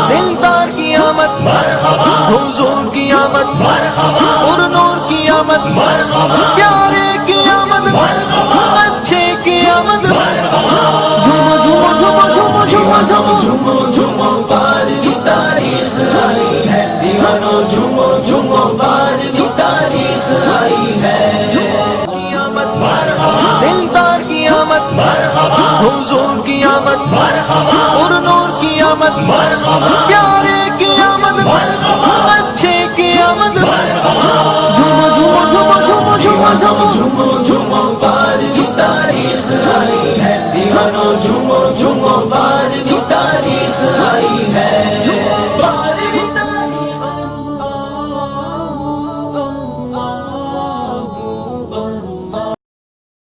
دلدار کی آمد حضور کی آمد اور نور کی آمد پیارے کی آمد اچھے کی آمد جھومو جھومو جھومو جھومو جھومو جھومو جھومو بار کی تاریخ آئی ہے دیوانو جھومو جھومو بار کی تاریخ آئی ہے دلدار کی آمد حضور کی آمد اور نور کی آمد پیارے کی آمد اچھے کی آمد جھومو جھومو جھومو جھومو جھومو جھومو جھومو جھومو